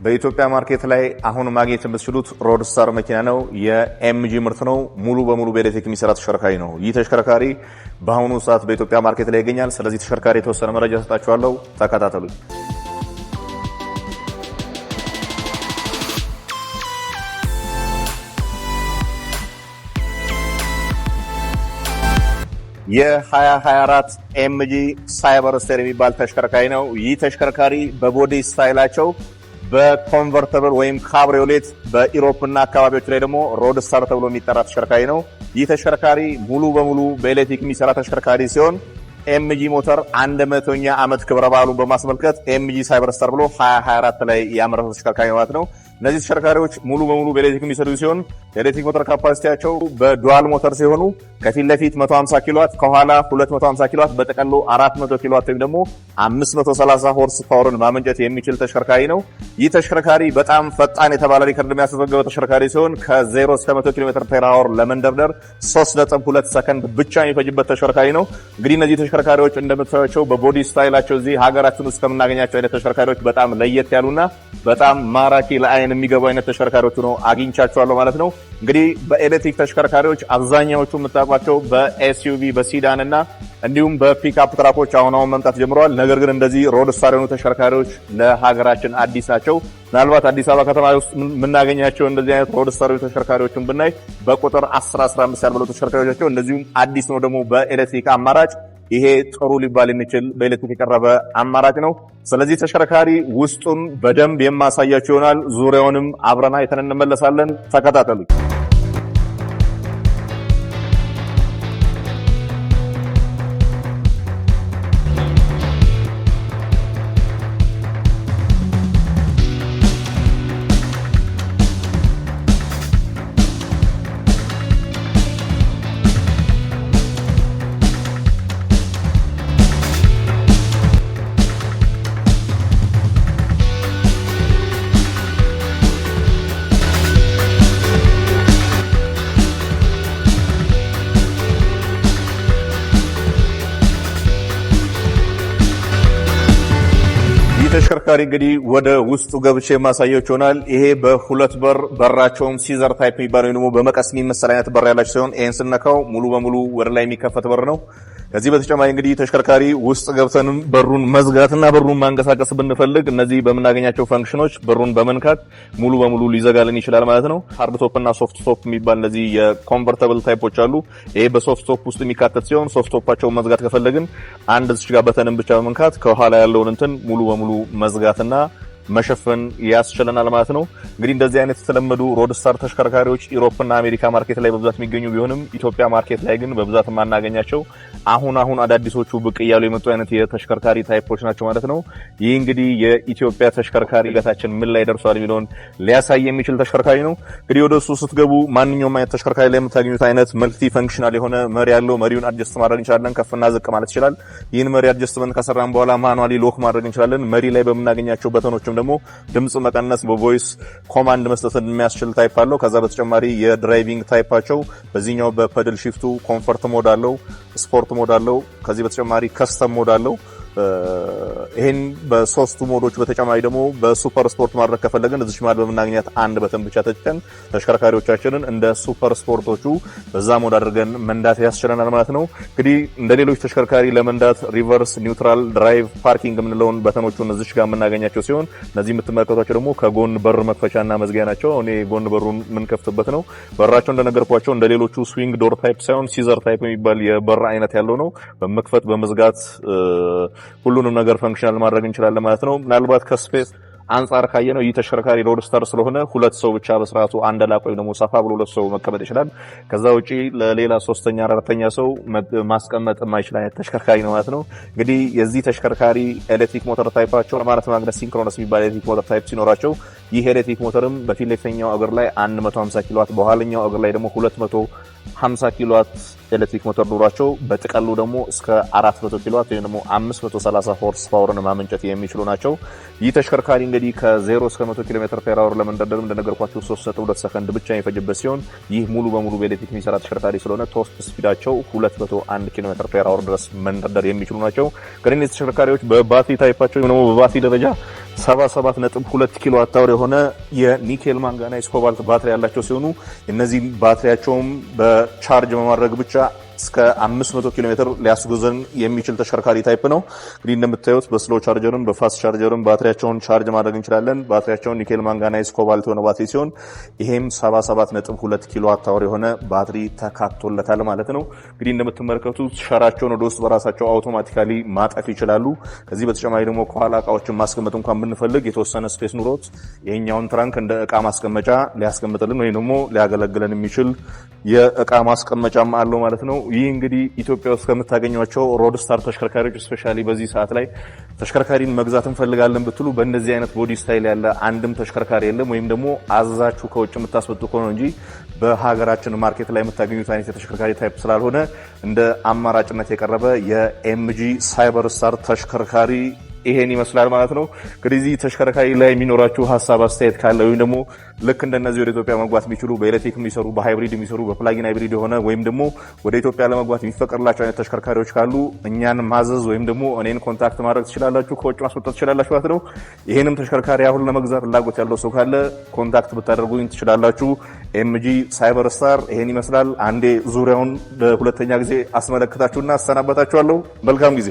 በኢትዮጵያ ማርኬት ላይ አሁን ማግኘት የምትችሉት ሮድስታር መኪና ነው። የኤምጂ ምርት ነው። ሙሉ በሙሉ በኤሌክትሪክ የሚሰራ ተሽከርካሪ ነው። ይህ ተሽከርካሪ በአሁኑ ሰዓት በኢትዮጵያ ማርኬት ላይ ይገኛል። ስለዚህ ተሽከርካሪ የተወሰነ መረጃ ሰጣችኋለሁ። ተከታተሉኝ። የ2024 ኤምጂ ሳይበርስተር የሚባል ተሽከርካሪ ነው። ይህ ተሽከርካሪ በቦዲ ስታይላቸው በኮንቨርተብል ወይም ካብሪዮሌት በኢሮፕ እና አካባቢዎች ላይ ደግሞ ሮድስታር ተብሎ የሚጠራ ተሽከርካሪ ነው። ይህ ተሽከርካሪ ሙሉ በሙሉ በኤሌክትሪክ የሚሰራ ተሽከርካሪ ሲሆን ኤምጂ ሞተር 100ኛ ዓመት ክብረ በዓሉን በማስመልከት ኤምጂ ሳይበርስተር ብሎ 2024 ላይ ያመረተው ተሽከርካሪ ማለት ነው። እነዚህ ተሽከርካሪዎች ሙሉ በሙሉ በኤሌክትሪክ የሚሰሩ ሲሆን የኤሌክትሪክ ሞተር ካፓሲቲያቸው በዱዋል ሞተር ሲሆኑ ከፊት ለፊት 150 ኪሎዋት ከኋላ 250 ኪሎዋት በጠቅላላ 400 ኪሎዋት ወይም ደግሞ 530 ሆርስ ፓወርን ማመንጨት የሚችል ተሽከርካሪ ነው። ይህ ተሽከርካሪ በጣም ፈጣን የተባለ ሪከርድ የሚያስመዘግበው ተሽከርካሪ ሲሆን ከ0 እስከ 100 ኪሎ ሜትር ፐር አወር ለመንደርደር 3.2 ሰከንድ ብቻ የሚፈጅበት ተሽከርካሪ ነው። እንግዲህ እነዚህ ተሽከርካሪዎች እንደምታዩቸው በቦዲ ስታይላቸው እዚህ ሀገራችን ውስጥ ከምናገኛቸው አይነት ተሽከርካሪዎች በጣም ለየት ያሉና በጣም ማራኪ ለአይን የሚገቡ አይነት ተሽከርካሪዎች ነው አግኝቻቸዋለሁ ማለት ነው። እንግዲህ በኤሌክትሪክ ተሽከርካሪዎች አብዛኛዎቹ የምታውቋቸው በኤስዩቪ በሲዳን እና እንዲሁም በፒክአፕ ትራኮች አሁን መምጣት ጀምረዋል። ነገር ግን እንደዚህ ሮድስታር የሆኑ ተሽከርካሪዎች ለሀገራችን አዲስ ናቸው። ምናልባት አዲስ አበባ ከተማ ውስጥ የምናገኛቸው እንደዚህ አይነት ሮድስታር የሆኑ ተሽከርካሪዎችን ብናይ በቁጥር 10-15 ያልበለው ተሽከርካሪዎቻቸው እንደዚሁም አዲስ ነው ደግሞ በኤሌክትሪክ አማራጭ ይሄ ጥሩ ሊባል የሚችል በኤሌክትሪክ የቀረበ አማራጭ ነው። ስለዚህ ተሽከርካሪ ውስጡን በደንብ የማሳያችሁ ይሆናል። ዙሪያውንም አብረና አይተን እንመለሳለን። ተከታተሉኝ። ተሽከርካሪ እንግዲህ ወደ ውስጡ ገብቼ ማሳያችሁ ይሆናል። ይሄ በሁለት በራቸውም ሲዘር ታይፕ የሚባለው ደግሞ በመቀስ የሚመሰል አይነት በር ያላቸው ሲሆን ይሄን ስነካው ሙሉ በሙሉ ወደ ላይ የሚከፈት በር ነው። ከዚህ በተጨማሪ እንግዲህ ተሽከርካሪ ውስጥ ገብተንም በሩን መዝጋትና በሩን ማንቀሳቀስ ብንፈልግ እነዚህ በምናገኛቸው ፈንክሽኖች በሩን በመንካት ሙሉ በሙሉ ሊዘጋልን ይችላል ማለት ነው። ሃርድ ቶፕ እና ሶፍት ቶፕ የሚባል እነዚህ የኮንቨርተብል ታይፖች አሉ። ይሄ በሶፍት ቶፕ ውስጥ የሚካተት ሲሆን ሶፍት ቶፓቸውን መዝጋት ከፈለግን አንድ እዚህ ጋር በተንም ብቻ በመንካት ከኋላ ያለውን እንትን ሙሉ በሙሉ መዝጋትና መሸፈን ያስችለናል ማለት ነው። እንግዲህ እንደዚህ አይነት የተለመዱ ሮድስታር ተሽከርካሪዎች ኢሮፕና አሜሪካ ማርኬት ላይ በብዛት የሚገኙ ቢሆንም ኢትዮጵያ ማርኬት ላይ ግን በብዛት የማናገኛቸው አሁን አዳዲሶቹ ብቅ እያሉ የመጡ አይነት የተሽከርካሪ ታይፖች ናቸው ማለት ነው። ይህ እንግዲህ የኢትዮጵያ ተሽከርካሪ እድገታችን ምን ላይ ደርሷል የሚለውን ሊያሳይ የሚችል ተሽከርካሪ ነው። እንግዲህ ወደ እሱ ስትገቡ ማንኛውም አይነት ተሽከርካሪ ላይ የምታገኙት አይነት መልቲ ፈንክሽናል የሆነ መሪ ያለው መሪውን አድጀስት ማድረግ እንችላለን። ከፍና ዝቅ ማለት ይችላል። ይህን መሪ አድጀስትመንት ከሰራን በኋላ ማኑዋሊ ሎክ ማድረግ እንችላለን። መሪ ላይ በምናገኛቸው በተኖችም ደግሞ ድምጽ መቀነስ በቮይስ ኮማንድ መስጠት የሚያስችል ታይፕ አለው። ከዛ በተጨማሪ የድራይቪንግ ታይፓቸው በዚህኛው በፐድል ሺፍቱ ኮምፎርት ሞድ አለው፣ ስፖርት ሞድ አለው። ከዚህ በተጨማሪ ከስተም ሞድ አለው። ይሄን በሶስቱ ሞዶች በተጨማሪ ደግሞ በሱፐር ስፖርት ማድረግ ከፈለግን እዚህ ማለት በመናገኛት አንድ በተን ብቻ ተጭተን ተሽከርካሪዎቻችንን እንደ ሱፐር ስፖርቶቹ በዛ ሞድ አድርገን መንዳት ያስችለናል ማለት ነው። እንግዲህ እንደ ሌሎች ተሽከርካሪ ለመንዳት ሪቨርስ፣ ኒውትራል፣ ድራይቭ፣ ፓርኪንግ የምንለውን በተኖቹን እዚህ ጋር የምናገኛቸው ሲሆን እነዚህ የምትመለከቷቸው ደግሞ ከጎን በር መክፈቻና መዝጊያ ናቸው። እኔ ጎን በሩን የምንከፍትበት ነው። በራቸው እንደነገርኳቸው እንደ ሌሎቹ ስዊንግ ዶር ታይፕ ሳይሆን ሲዘር ታይፕ የሚባል የበር አይነት ያለው ነው። በመክፈት በመዝጋት ሁሉንም ነገር ፈንክሽናል ማድረግ እንችላለን ማለት ነው። ምናልባት ከስፔስ አንጻር ካየነው ይህ ተሽከርካሪ ሮድስታር ስለሆነ ሁለት ሰው ብቻ በስርዓቱ አንድ ላቆ ወይ ደግሞ ሰፋ ብሎ ሁለት ሰው መቀመጥ ይችላል። ከዛ ውጪ ለሌላ ሶስተኛ አራተኛ ሰው ማስቀመጥ የማይችል አይነት ተሽከርካሪ ነው ማለት ነው። እንግዲህ የዚህ ተሽከርካሪ ኤሌክትሪክ ሞተር ታይፓቸው ማለት ማግነስ ሲንክሮነስ የሚባል ኤሌክትሪክ ሞተር ታይፕ ሲኖራቸው ይህ ኤሌክትሪክ ሞተርም በፊት ለፊተኛው እግር ላይ 150 ኪሎዋት በኋለኛው እግር ላይ ደግሞ 250 ኪሎዋት ኤሌክትሪክ ሞተር ኑሯቸው በጥቅሉ ደግሞ እስከ 400 ኪሎዋት ወይም ደግሞ 530 ሆርስ ፓወርን ማመንጨት የሚችሉ ናቸው። ይህ ተሽከርካሪ እንግዲህ ከ0 እስከ 100 ኪሎ ሜትር ፐር አወር ለመንደርደር እንደነገርኳችሁ 3.2 ሰከንድ ብቻ የሚፈጅበት ሲሆን ይህ ሙሉ በሙሉ በኤሌክትሪክ የሚሰራ ተሽከርካሪ ስለሆነ ቶፕ ስፒዳቸው 201 ኪሎ ሜትር ፐር አወር ድረስ መንደርደር የሚችሉ ናቸው። ከነዚህ ተሽከርካሪዎች በባትሪ ታይፓቸው ወይም ደግሞ በባትሪ ደረጃ 77.2 ኪሎዋት አወር የሆነ የኒኬል ማንጋናይዝ ኮባልት ባትሪ ያላቸው ሲሆኑ እነዚህ ባትሪያቸውም በቻርጅ በማድረግ ብቻ እስከ 500 ኪሎ ሜትር ሊያስጉዘን የሚችል ተሽከርካሪ ታይፕ ነው። እንግዲህ እንደምታዩት በስሎ ቻርጀርም በፋስት ቻርጀርም ባትሪያቸውን ቻርጅ ማድረግ እንችላለን። ባትሪያቸውን ኒኬል ማንጋናይዝ ኮባልት የሆነ ባትሪ ሲሆን ይሄም 77.2 ኪሎዋት አወር የሆነ ባትሪ ተካቶለታል ማለት ነው። እንግዲህ እንደምትመለከቱት ሸራቸውን ወደ ውስጥ በራሳቸው አውቶማቲካሊ ማጠፍ ይችላሉ። ከዚህ በተጨማሪ ደግሞ ከኋላ እቃዎችን ማስቀመጥ እንኳን ብንፈልግ የተወሰነ ስፔስ ኑሮት ይሄኛውን ትራንክ እንደ እቃ ማስቀመጫ ሊያስቀምጥልን ወይም ደግሞ ሊያገለግለን የሚችል የእቃ ማስቀመጫም አለው ማለት ነው። ይህ እንግዲህ ኢትዮጵያ ውስጥ ከምታገኟቸው ሮድስታር ተሽከርካሪዎች ስፔሻሊ በዚህ ሰዓት ላይ ተሽከርካሪን መግዛት እንፈልጋለን ብትሉ በእንደዚህ አይነት ቦዲ ስታይል ያለ አንድም ተሽከርካሪ የለም። ወይም ደግሞ አዛችሁ ከውጭ የምታስመጡ ከሆነ እንጂ በሀገራችን ማርኬት ላይ የምታገኙት አይነት የተሽከርካሪ ታይፕ ስላልሆነ እንደ አማራጭነት የቀረበ የኤምጂ ሳይበር ስታር ተሽከርካሪ ይሄን ይመስላል ማለት ነው። እንግዲህ ተሽከርካሪ ላይ የሚኖራችሁ ሀሳብ አስተያየት ካለ ወይም ደግሞ ልክ እንደነዚህ ወደ ኢትዮጵያ መግባት የሚችሉ በኤሌክትሪክ የሚሰሩ በሃይብሪድ የሚሰሩ በፕላጊን ሃይብሪድ የሆነ ወይም ደግሞ ወደ ኢትዮጵያ ለመግባት የሚፈቀድላቸው አይነት ተሽከርካሪዎች ካሉ እኛን ማዘዝ ወይም ደግሞ እኔን ኮንታክት ማድረግ ትችላላችሁ፣ ከውጭ ማስመጣት ትችላላችሁ ማለት ነው። ይሄንም ተሽከርካሪ አሁን ለመግዛት ፍላጎት ያለው ሰው ካለ ኮንታክት ብታደርጉኝ ትችላላችሁ። ኤምጂ ሳይበር ስታር ይሄን ይመስላል። አንዴ ዙሪያውን ለሁለተኛ ጊዜ አስመለክታችሁና አሰናበታችኋለሁ። መልካም ጊዜ